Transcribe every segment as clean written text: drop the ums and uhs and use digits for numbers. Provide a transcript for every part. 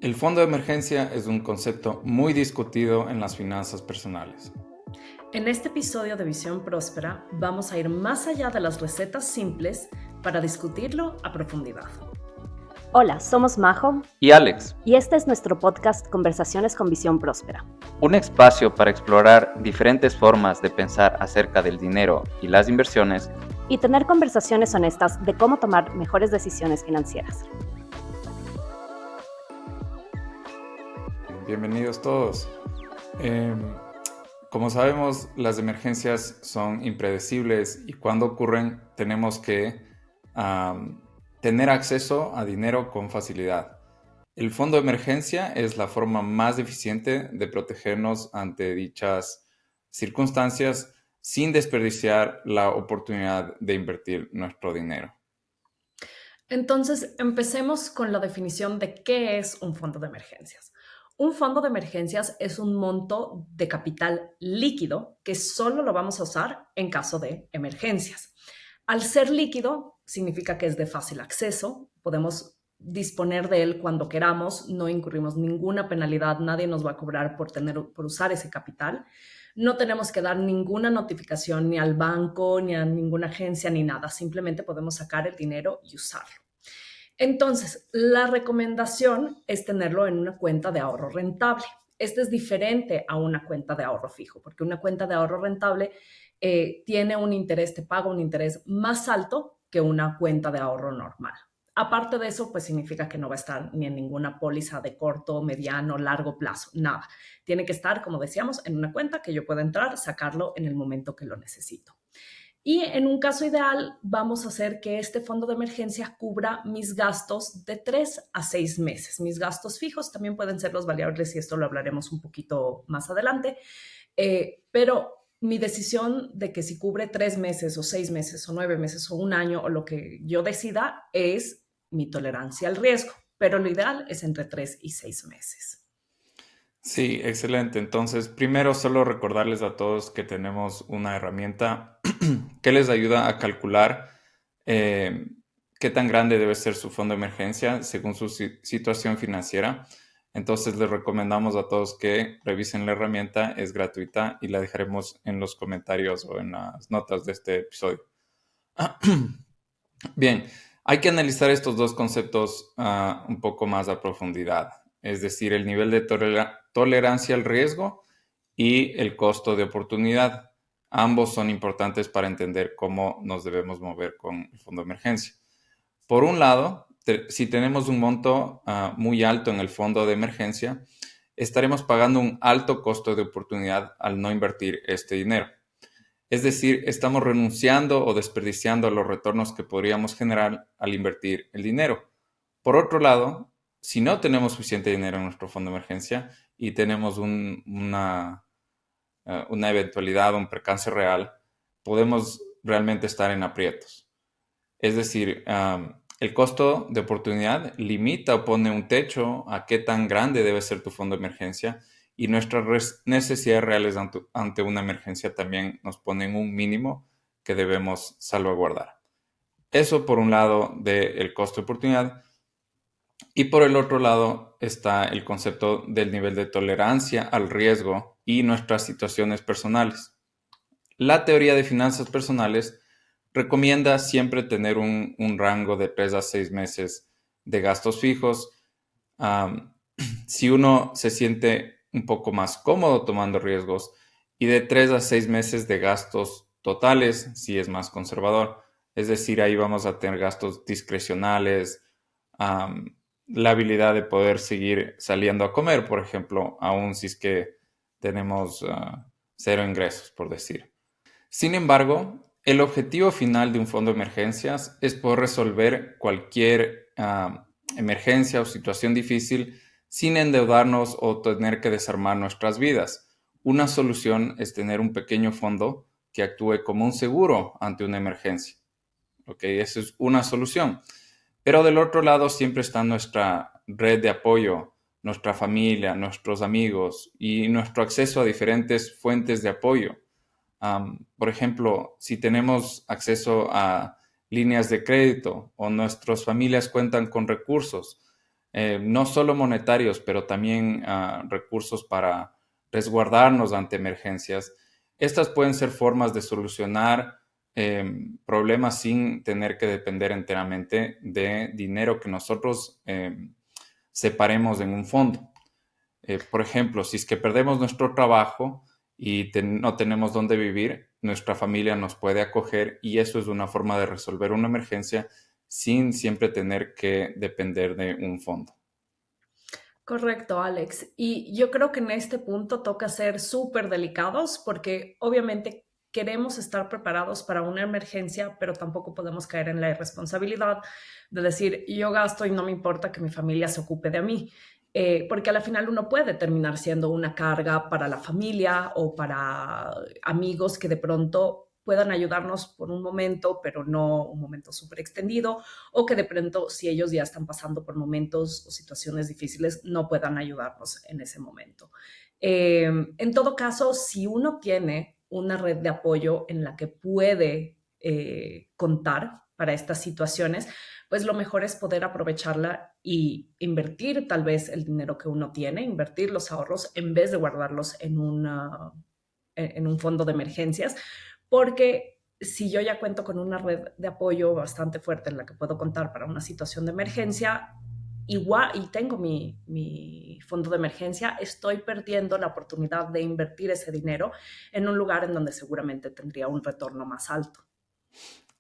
El fondo de emergencia es un concepto muy discutido en las finanzas personales. En este episodio de Visión Próspera vamos a ir más allá de las recetas simples para discutirlo a profundidad. Hola, somos Majo y Alex, y este es nuestro podcast Conversaciones con Visión Próspera. Un espacio para explorar diferentes formas de pensar acerca del dinero y las inversiones y tener conversaciones honestas de cómo tomar mejores decisiones financieras. Bienvenidos todos. Como sabemos, las emergencias son impredecibles y cuando ocurren tenemos que tener acceso a dinero con facilidad. El fondo de emergencia es la forma más eficiente de protegernos ante dichas circunstancias sin desperdiciar la oportunidad de invertir nuestro dinero. Entonces, empecemos con la definición de qué es un fondo de emergencias. Un fondo de emergencias es un monto de capital líquido que solo lo vamos a usar en caso de emergencias. Al ser líquido, significa que es de fácil acceso, podemos disponer de él cuando queramos, no incurrimos ninguna penalidad, nadie nos va a cobrar por usar ese capital. No tenemos que dar ninguna notificación ni al banco, ni a ninguna agencia, ni nada. Simplemente podemos sacar el dinero y usarlo. Entonces, la recomendación es tenerlo en una cuenta de ahorro rentable. Este es diferente a una cuenta de ahorro fijo, porque una cuenta de ahorro rentable tiene un interés, te paga un interés más alto que una cuenta de ahorro normal. Aparte de eso, pues significa que no va a estar ni en ninguna póliza de corto, mediano, largo plazo, nada. Tiene que estar, como decíamos, en una cuenta que yo pueda entrar, sacarlo en el momento que lo necesito. Y en un caso ideal, vamos a hacer que este fondo de emergencia cubra mis gastos de 3 a 6 meses. Mis gastos fijos también pueden ser los variables y esto lo hablaremos un poquito más adelante. Pero mi decisión de que si cubre 3 meses o 6 meses o 9 meses o un año o lo que yo decida es mi tolerancia al riesgo, pero lo ideal es entre 3 y 6 meses. Sí, excelente. Entonces, primero solo recordarles a todos que tenemos una herramienta que les ayuda a calcular qué tan grande debe ser su fondo de emergencia según su situación financiera. Entonces, les recomendamos a todos que revisen la herramienta, es gratuita y la dejaremos en los comentarios o en las notas de este episodio. Bien, hay que analizar estos dos conceptos un poco más a profundidad, es decir, el nivel de tolerancia al riesgo y el costo de oportunidad. Ambos son importantes para entender cómo nos debemos mover con el fondo de emergencia. Por un lado, si tenemos un monto muy alto en el fondo de emergencia, estaremos pagando un alto costo de oportunidad al no invertir este dinero. Es decir, estamos renunciando o desperdiciando los retornos que podríamos generar al invertir el dinero. Por otro lado, si no tenemos suficiente dinero en nuestro fondo de emergencia y tenemos una eventualidad, un percance real, podemos realmente estar en aprietos. Es decir, el costo de oportunidad limita o pone un techo a qué tan grande debe ser tu fondo de emergencia y nuestras necesidades reales ante una emergencia también nos ponen un mínimo que debemos salvaguardar. Eso por un lado del costo de oportunidad. Y por el otro lado está el concepto del nivel de tolerancia al riesgo y nuestras situaciones personales. La teoría de finanzas personales recomienda siempre tener un rango de 3 a 6 meses de gastos fijos. Si uno se siente un poco más cómodo tomando riesgos y de 3 a 6 meses de gastos totales si es más conservador. Es decir, ahí vamos a tener gastos discrecionales, la habilidad de poder seguir saliendo a comer, por ejemplo, aun si es que tenemos cero ingresos, por decir. Sin embargo, el objetivo final de un fondo de emergencias es poder resolver cualquier emergencia o situación difícil sin endeudarnos o tener que desarmar nuestras vidas. Una solución es tener un pequeño fondo que actúe como un seguro ante una emergencia. Esa es una solución. Pero del otro lado siempre está nuestra red de apoyo, nuestra familia, nuestros amigos y nuestro acceso a diferentes fuentes de apoyo. Por ejemplo, si tenemos acceso a líneas de crédito o nuestras familias cuentan con recursos, no solo monetarios, pero también recursos para resguardarnos ante emergencias. Estas pueden ser formas de solucionar problemas sin tener que depender enteramente de dinero que nosotros separemos en un fondo. Por ejemplo, si es que perdemos nuestro trabajo y no tenemos dónde vivir, nuestra familia nos puede acoger y eso es una forma de resolver una emergencia sin siempre tener que depender de un fondo. Correcto, Alex. Y yo creo que en este punto toca ser súper delicados porque obviamente queremos estar preparados para una emergencia, pero tampoco podemos caer en la irresponsabilidad de decir, yo gasto y no me importa que mi familia se ocupe de mí. Porque a la final uno puede terminar siendo una carga para la familia o para amigos que de pronto puedan ayudarnos por un momento, pero no un momento súper extendido, o que de pronto si ellos ya están pasando por momentos o situaciones difíciles, no puedan ayudarnos en ese momento. En todo caso, si uno tiene una red de apoyo en la que puede contar para estas situaciones, pues lo mejor es poder aprovecharla y invertir tal vez el dinero que uno tiene, invertir los ahorros en vez de guardarlos en un fondo de emergencias, porque si yo ya cuento con una red de apoyo bastante fuerte en la que puedo contar para una situación de emergencia, igual y tengo mi fondo de emergencia, estoy perdiendo la oportunidad de invertir ese dinero en un lugar en donde seguramente tendría un retorno más alto.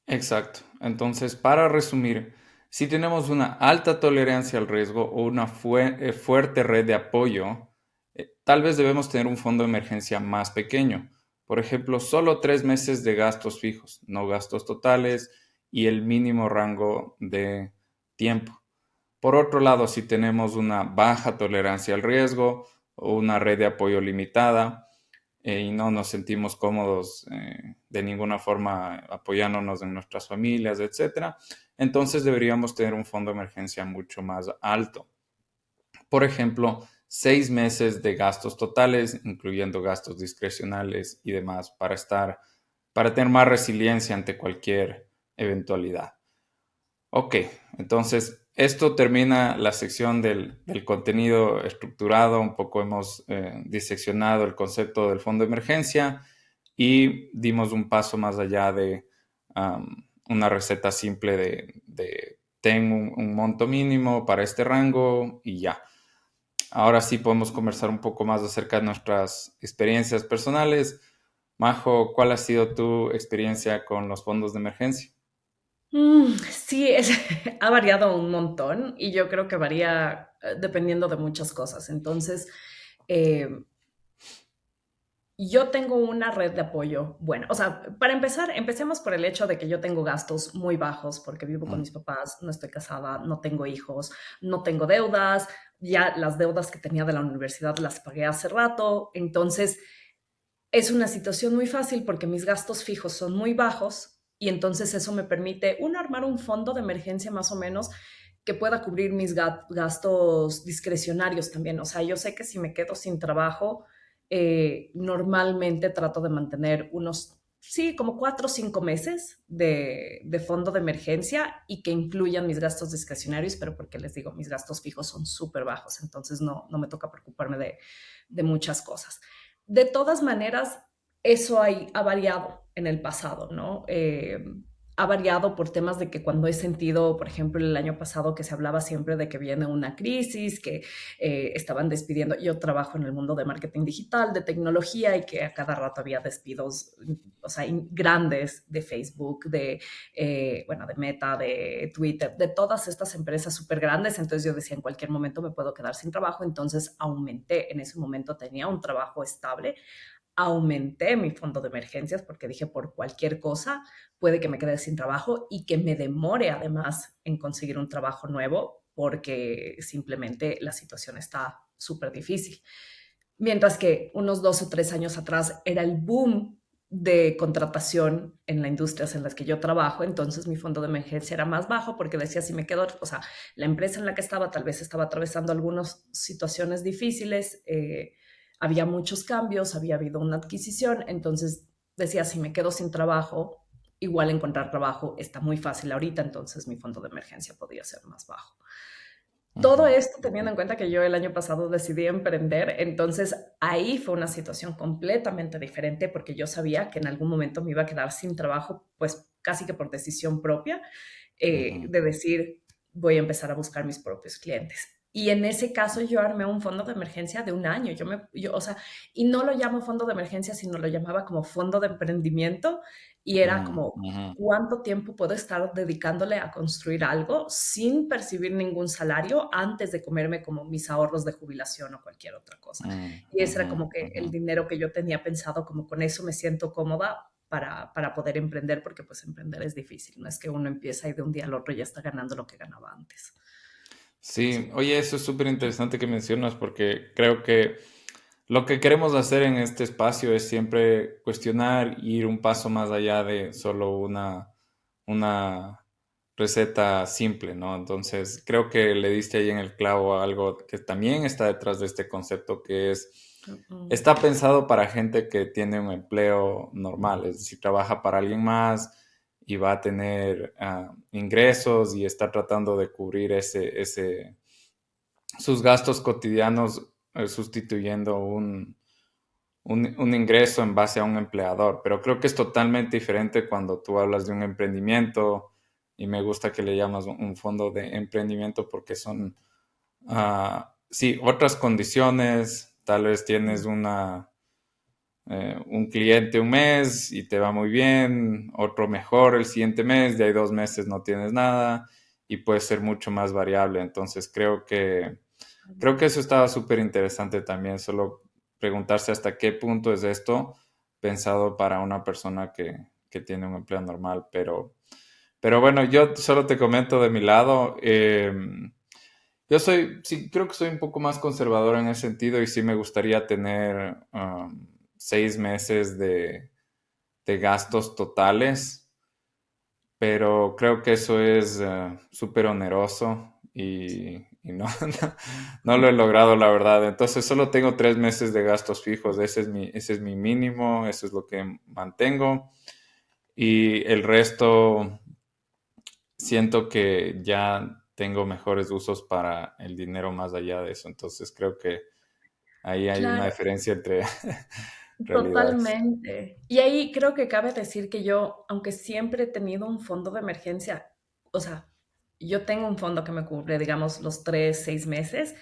Exacto. Entonces, para resumir, si tenemos una alta tolerancia al riesgo o una fuerte red de apoyo, tal vez debemos tener un fondo de emergencia más pequeño. Por ejemplo, solo 3 meses de gastos fijos, no gastos totales y el mínimo rango de tiempo. Por otro lado, si tenemos una baja tolerancia al riesgo o una red de apoyo limitada y no nos sentimos cómodos de ninguna forma apoyándonos en nuestras familias, etcétera, entonces deberíamos tener un fondo de emergencia mucho más alto. Por ejemplo, 6 meses de gastos totales, incluyendo gastos discrecionales y demás, para tener más resiliencia ante cualquier eventualidad. Ok, entonces esto termina la sección del contenido estructurado. Un poco hemos diseccionado el concepto del fondo de emergencia y dimos un paso más allá de una receta simple de ten un monto mínimo para este rango y ya. Ahora sí podemos conversar un poco más acerca de nuestras experiencias personales. Majo, ¿cuál ha sido tu experiencia con los fondos de emergencia? Sí, ha variado un montón y yo creo que varía dependiendo de muchas cosas. Entonces, eh, yo tengo una red de apoyo. Bueno, o sea, para empezar, empecemos por el hecho de que yo tengo gastos muy bajos porque vivo con Mm. mis papás, no estoy casada, no tengo hijos, no tengo deudas. Ya las deudas que tenía de la universidad las pagué hace rato. Entonces, es una situación muy fácil porque mis gastos fijos son muy bajos y entonces eso me permite, uno, armar un fondo de emergencia más o menos que pueda cubrir mis gastos discrecionarios también. O sea, yo sé que si me quedo sin trabajo, normalmente trato de mantener unos, sí, como 4 o 5 meses de fondo de emergencia y que incluyan mis gastos discrecionarios, pero porque les digo, mis gastos fijos son súper bajos, entonces no me toca preocuparme de muchas cosas. De todas maneras, eso ha variado en el pasado, ¿no? Ha variado por temas de que cuando he sentido, por ejemplo, el año pasado que se hablaba siempre de que viene una crisis, que estaban despidiendo, yo trabajo en el mundo de marketing digital, de tecnología y que a cada rato había despidos, o sea, grandes de Facebook, bueno, de Meta, de Twitter, de todas estas empresas súper grandes. Entonces yo decía, en cualquier momento me puedo quedar sin trabajo. Entonces aumenté, en ese momento tenía un trabajo estable, aumenté mi fondo de emergencias porque dije, por cualquier cosa puede que me quede sin trabajo y que me demore además en conseguir un trabajo nuevo porque simplemente la situación está súper difícil. Mientras que unos 2 o 3 años atrás era el boom de contratación en las industrias en las que yo trabajo, entonces mi fondo de emergencia era más bajo porque decía, si me quedo, o sea, la empresa en la que estaba tal vez estaba atravesando algunas situaciones difíciles, había muchos cambios, había habido una adquisición, entonces decía, si me quedo sin trabajo, igual encontrar trabajo está muy fácil ahorita, entonces mi fondo de emergencia podría ser más bajo. Todo Ujú, esto teniendo en cuenta que yo el año pasado decidí emprender, entonces ahí fue una situación completamente diferente porque yo sabía que en algún momento me iba a quedar sin trabajo, pues casi que por decisión propia, ujú, de decir, voy a empezar a buscar mis propios clientes. Y en ese caso yo armé un fondo de emergencia de un año. O sea, y no lo llamo fondo de emergencia, sino lo llamaba como fondo de emprendimiento y era ujú, como, ujú, ¿cuánto tiempo puedo estar dedicándole a construir algo sin percibir ningún salario antes de comerme como mis ahorros de jubilación o cualquier otra cosa? Y ese era ujú, como que ujú. el dinero que yo tenía pensado, como con eso me siento cómoda para poder emprender, porque pues emprender es difícil, no es que uno empieza y de un día al otro ya está ganando lo que ganaba antes. Sí, Sí. oye, eso es súper interesante que mencionas porque creo que lo que queremos hacer en este espacio es siempre cuestionar y ir un paso más allá de solo una receta simple, ¿no? Entonces, creo que le diste ahí en el clavo a algo que también está detrás de este concepto, que Mm, está pensado para gente que tiene un empleo normal, es decir, trabaja para alguien más y va a tener ingresos y está tratando de cubrir sus gastos cotidianos sustituyendo un ingreso en base a un empleador, pero creo que es totalmente diferente cuando tú hablas de un emprendimiento y me gusta que le llamas un fondo de emprendimiento porque son, sí, otras condiciones, tal vez tienes mm, un cliente un mes y te va muy bien, otro mejor el siguiente mes, de ahí 2 meses no tienes nada y puede ser mucho más variable, entonces creo que eso estaba súper interesante también, solo preguntarse hasta qué punto es esto pensado para una persona que tiene un empleo normal. Pero bueno, yo solo te comento de mi lado. Yo sí, creo que soy un poco más conservador en ese sentido y sí me gustaría tener 6 meses de gastos totales, pero creo que eso es súper oneroso y no, no lo he logrado, la verdad. Entonces solo tengo 3 meses de gastos fijos, ese es mi mínimo, eso es lo que mantengo y el resto siento que ya tengo mejores usos para el dinero más allá de eso. Entonces creo que ahí hay una claro, diferencia entre realidades. totalmente. Y ahí creo que cabe decir que yo, aunque siempre he tenido un fondo de emergencia, o sea, yo tengo un fondo que me cubre, digamos, los 3, 6 meses,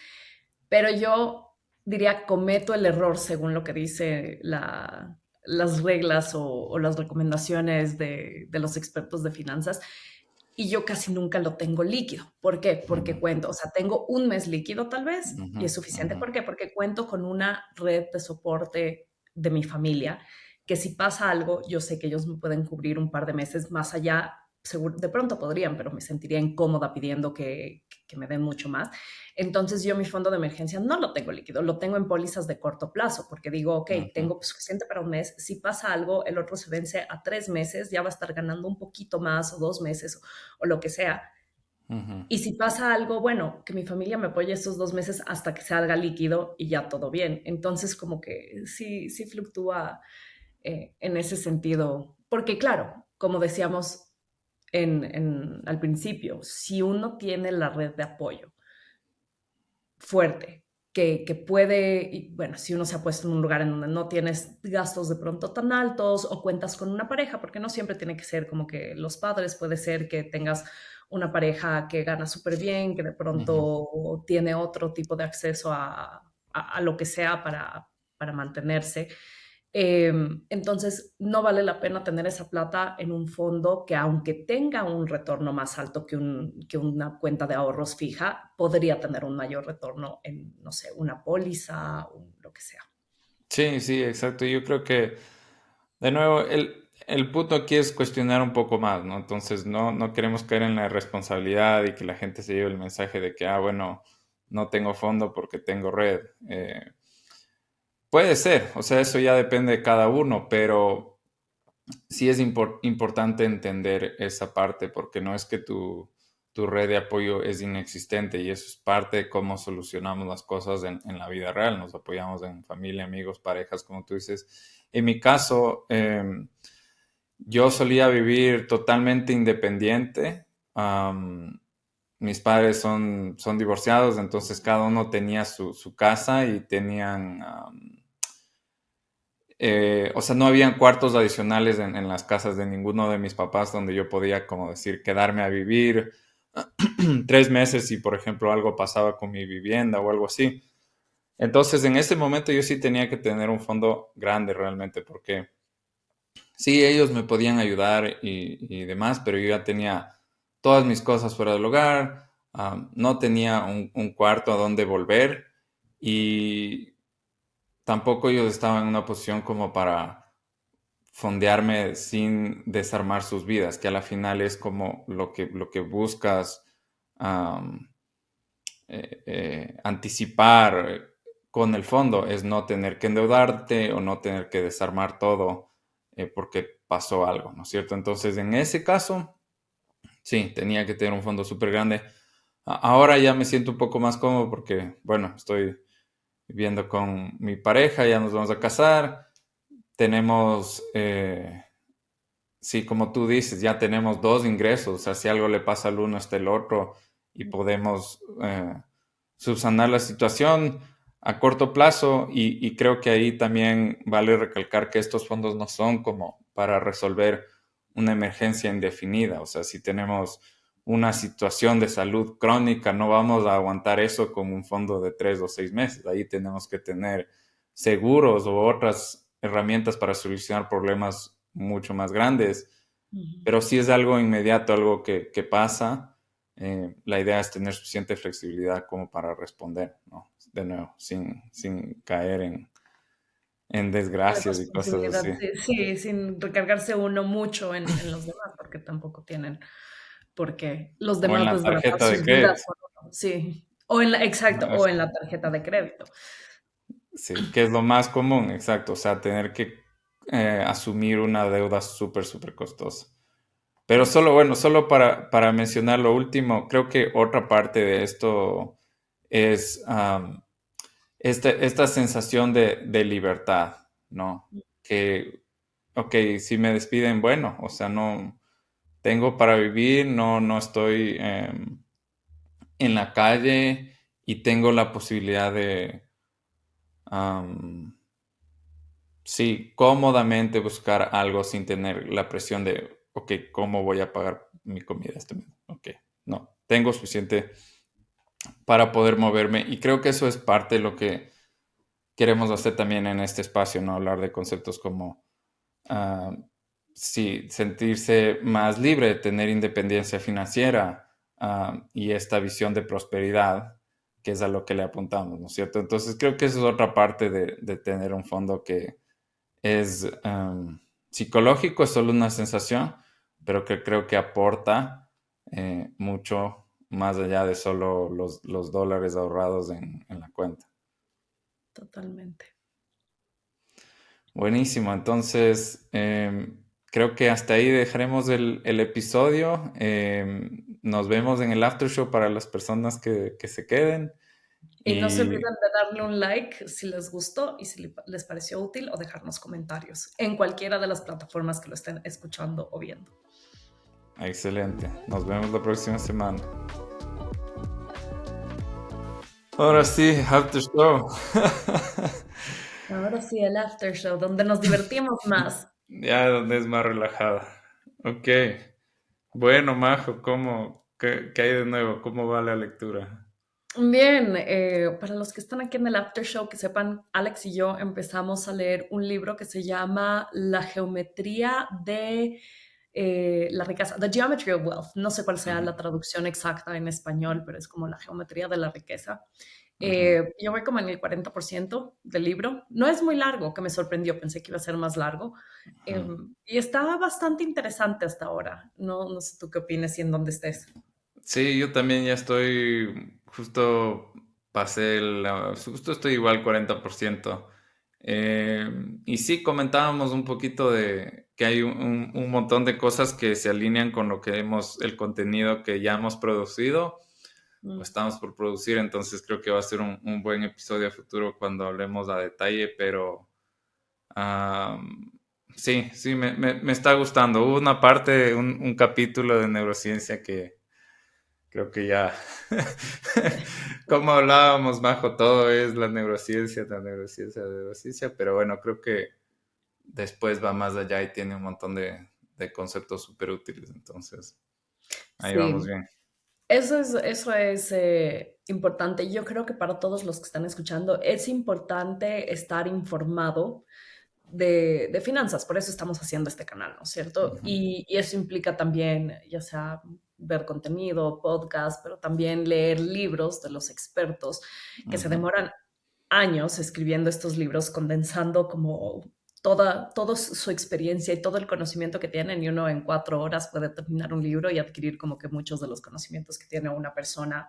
pero yo diría cometo el error según lo que dice las reglas o las recomendaciones de los expertos de finanzas. Y yo casi nunca lo tengo líquido. ¿Por qué? Porque Ujú, cuento, o sea, tengo un mes líquido tal vez ujú, y es suficiente. ujú, ¿Por qué? Porque cuento con una red de soporte de mi familia, que si pasa algo, yo sé que ellos me pueden cubrir un par de meses más allá. Seguro, de pronto podrían, pero me sentiría incómoda pidiendo que me den mucho más. Entonces yo mi fondo de emergencia no lo tengo líquido, lo tengo en pólizas de corto plazo, porque digo, ok, ujú, tengo suficiente para un mes, si pasa algo, el otro se vence a 3 meses, ya va a estar ganando un poquito más o 2 meses o lo que sea. ujú. Y si pasa algo, bueno, que mi familia me apoye estos 2 meses hasta que se haga líquido y ya todo bien. Entonces como que sí, sí fluctúa en ese sentido, porque claro, como decíamos al principio, si uno tiene la red de apoyo, fuerte, que puede, y bueno, si uno se ha puesto en un lugar en donde no tienes gastos de pronto tan altos o cuentas con una pareja, porque no siempre tiene que ser como que los padres, puede ser que tengas una pareja que gana súper bien, que de Ujú. pronto tiene otro tipo de acceso a lo que sea para mantenerse. Entonces, no vale la pena tener esa plata en un fondo que aunque tenga un retorno más alto que una cuenta de ahorros fija, podría tener un mayor retorno en, no sé, una póliza o lo que sea. Sí, sí, exacto. Yo creo que, de nuevo, el punto aquí es cuestionar un poco más, ¿no? Entonces, no queremos caer en la responsabilidad y que la gente se lleve el mensaje de que, bueno, no tengo fondo porque tengo red. Puede ser, o sea, eso ya depende de cada uno, pero sí es importante entender esa parte porque no es que tu red de apoyo es inexistente y eso es parte de cómo solucionamos las cosas en la vida real. Nos apoyamos en familia, amigos, parejas, como tú dices. En mi caso, yo solía vivir totalmente independiente. mis padres son divorciados, entonces cada uno tenía su casa y tenían, o sea, no habían cuartos adicionales en las casas de ninguno de mis papás donde yo podía, como decir, quedarme a vivir 3 meses si, por ejemplo, algo pasaba con mi vivienda o algo así. Entonces, en ese momento yo sí tenía que tener un fondo grande realmente, porque sí, ellos me podían ayudar y demás, pero yo ya tenía todas mis cosas fuera del hogar, no tenía un cuarto a donde volver y tampoco ellos estaban en una posición como para fondearme sin desarmar sus vidas, que a la final es como lo que buscas anticipar con el fondo, es no tener que endeudarte o no tener que desarmar todo porque pasó algo, ¿no es cierto? Entonces, en ese caso, sí, tenía que tener un fondo súper grande. Ahora ya me siento un poco más cómodo porque, bueno, estoy viviendo con mi pareja, ya nos vamos a casar, tenemos, sí, como tú dices, ya tenemos dos ingresos, o sea, si algo le pasa al uno, está el otro y podemos subsanar la situación a corto plazo y creo que ahí también vale recalcar que estos fondos no son como para resolver una emergencia indefinida, o sea, si tenemos una situación de salud crónica, no vamos a aguantar eso con un fondo de 3 o 6 meses, ahí tenemos que tener seguros o otras herramientas para solucionar problemas mucho más grandes, Ujú. pero si es algo inmediato, algo que pasa, la idea es tener suficiente flexibilidad como para responder, ¿no? De nuevo, sin caer en La desgracias y cosas responsabilidad, así. sí, sí, sin recargarse uno mucho en los demás, porque tampoco tienen por qué los O en demás la desbaratar tarjeta de sus vidas crédito. por uno. Sí, o en la, exacto, ¿No? o en la tarjeta de crédito. Sí, que es lo más común, exacto. O sea, tener que asumir una deuda súper, súper costosa. Pero Sí, solo, bueno, solo para mencionar lo último, creo que otra parte de esto es esta sensación de libertad, ¿no? Que, ok, si me despiden, bueno, o sea, no tengo para vivir, no estoy en la calle y tengo la posibilidad de, am, sí, cómodamente buscar algo sin tener la presión de, ok, ¿cómo voy a pagar mi comida este mes? Ok, no, tengo suficiente para poder moverme y creo que eso es parte de lo que queremos hacer también en este espacio, ¿no? Hablar de conceptos como, ah, sí, sentirse más libre, tener independencia financiera, y esta visión de prosperidad, que es a lo que le apuntamos, ¿no es cierto? Entonces creo que esa es otra parte de tener un fondo que es psicológico, es solo una sensación, pero que creo que aporta mucho más allá de solo los dólares ahorrados en la cuenta. totalmente. Buenísimo, entonces creo que hasta ahí dejaremos el episodio. Nos vemos en el after show para las personas que se queden. Y no se Y olviden de darle un like si les gustó y si les pareció útil o dejarnos comentarios en cualquiera de las plataformas que lo estén escuchando o viendo. excelente, nos vemos la próxima semana. Ahora sí, after show. Ahora sí, el after show, donde nos divertimos más. Ya donde es más relajada. Ok. Bueno, Majo, qué hay de nuevo? ¿Cómo va la lectura? Bien, para los que están aquí en el after show, que sepan, Alex y yo empezamos a leer un libro que se llama La geometría de la riqueza, The Geometry of Wealth. No sé cuál sea Ujú, la traducción exacta en español, pero es como la geometría de la riqueza. ujú, Yo voy como en el 40% del libro. No es muy largo, que me sorprendió, pensé que iba a ser más largo. ujú. Y está bastante interesante hasta ahora. No, no sé tú qué opinas y en dónde estés. Sí, yo también ya estoy, justo estoy igual 40%. Y sí, comentábamos un poquito de que hay un montón de cosas que se alinean con el contenido que ya hemos producido o Mm. estamos por producir, entonces creo que va a ser un buen episodio a futuro cuando hablemos a detalle, pero sí, sí, me está gustando. Hubo una parte, un capítulo de neurociencia Creo que ya, como hablábamos, Majo, todo es la neurociencia, la neurociencia, la neurociencia, pero bueno, creo que después va más allá y tiene un montón de conceptos súper útiles, entonces ahí vamos Sí, bien. eso es importante. Yo creo que para todos los que están escuchando es importante estar informado de finanzas, por eso estamos haciendo este canal, ¿no es cierto? Ujú, Y eso implica también, ya sea ver contenido, podcast, pero también leer libros de los expertos que se ujú. demoran años escribiendo estos libros, condensando como toda su experiencia y todo el conocimiento que tienen, y uno en 4 horas puede terminar un libro y adquirir como que muchos de los conocimientos que tiene una persona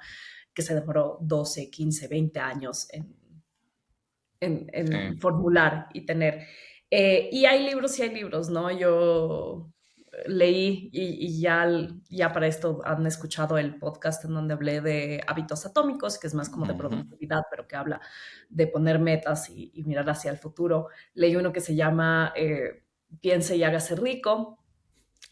que se demoró 12, 15, 20 años Sí, en formular y tener. Y hay libros y hay libros, ¿no? Yo leí y ya para esto han escuchado el podcast en donde hablé de hábitos atómicos, que es más como de ujú, productividad, pero que habla de poner metas y mirar hacia el futuro. Leí uno que se llama Piense y hágase rico,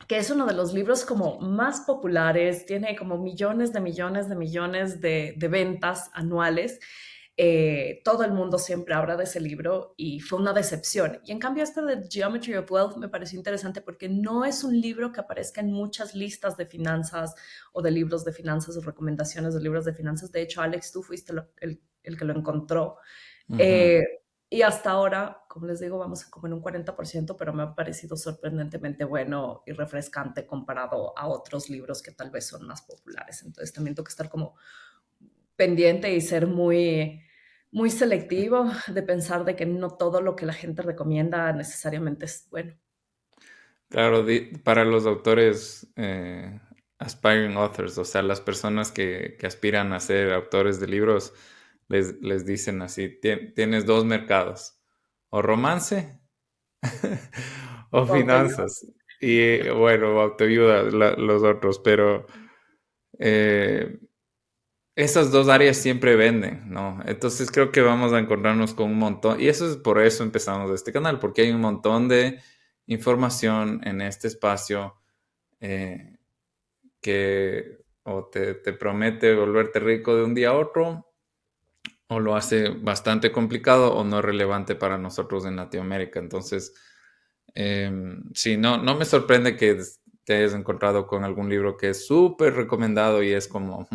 que es uno de los libros como más populares, tiene como millones de millones de millones de ventas anuales. Todo el mundo siempre habla de ese libro y fue una decepción. Y en cambio este de Geometry of Wealth me pareció interesante porque no es un libro que aparezca en muchas listas de finanzas o de libros de finanzas o recomendaciones de libros de finanzas. De hecho, Alex, tú fuiste el que lo encontró. ujú. Eh, y hasta ahora, como les digo, vamos como en un 40%, pero me ha parecido sorprendentemente bueno y refrescante comparado a otros libros que tal vez son más populares. Entonces también tengo que estar como pendiente y ser muy selectivo de pensar de que no todo lo que la gente recomienda necesariamente es bueno. Claro, para los autores, aspiring authors, o sea, las personas que aspiran a ser autores de libros, les dicen así, Tienes dos mercados, o romance o O autoayuda. finanzas, y bueno, autoayuda, los otros, pero eh, esas dos áreas siempre venden, ¿no? Entonces creo que vamos a encontrarnos con un montón, y eso es por eso empezamos este canal, porque hay un montón de información en este espacio eh, que o te promete volverte rico de un día a otro, o lo hace bastante complicado o no es relevante para nosotros en Latinoamérica. Entonces, sí, no me sorprende que te hayas encontrado con algún libro que es súper recomendado y es como,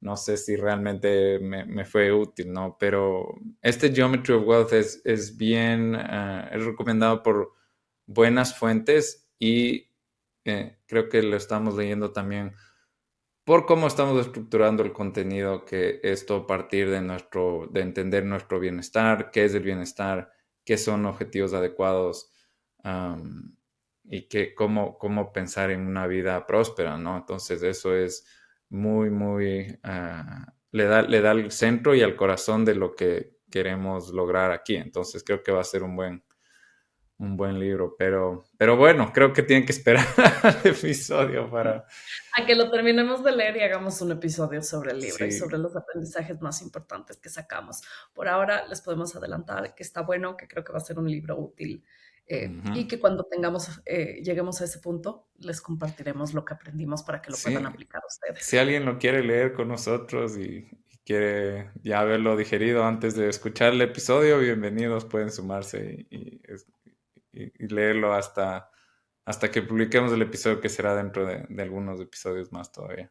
no sé si realmente me fue útil, ¿no? Pero este Geometry of Wealth es bien, es recomendado por buenas fuentes y creo que lo estamos leyendo también por cómo estamos estructurando el contenido, que esto a partir de entender nuestro bienestar, qué es el bienestar, qué son objetivos adecuados, am, y cómo pensar en una vida próspera, ¿no? Entonces eso es muy, le da el centro y al corazón de lo que queremos lograr aquí. Entonces creo que va a ser un buen libro, pero bueno, creo que tienen que esperar al episodio para... A que lo terminemos de leer y hagamos un episodio sobre el libro y sobre Sí. los aprendizajes más importantes que sacamos. Por ahora les podemos adelantar que está bueno, que creo que va a ser un libro útil, Ujú. y que cuando lleguemos a ese punto, les compartiremos lo que aprendimos para que lo puedan Sí, aplicar si ustedes. alguien lo quiere leer con nosotros y quiere ya haberlo digerido antes de escuchar el episodio, bienvenidos, pueden sumarse y leerlo hasta que publiquemos el episodio, que será dentro de algunos episodios más todavía.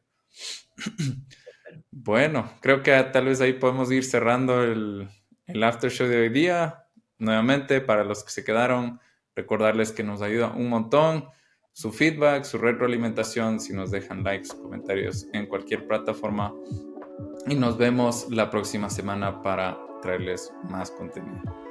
Bueno, creo que tal vez ahí podemos ir cerrando el after show de hoy día. Nuevamente, para los que se quedaron, recordarles que nos ayuda un montón su feedback, su retroalimentación, si nos dejan likes, comentarios en cualquier plataforma. Y nos vemos la próxima semana para traerles más contenido.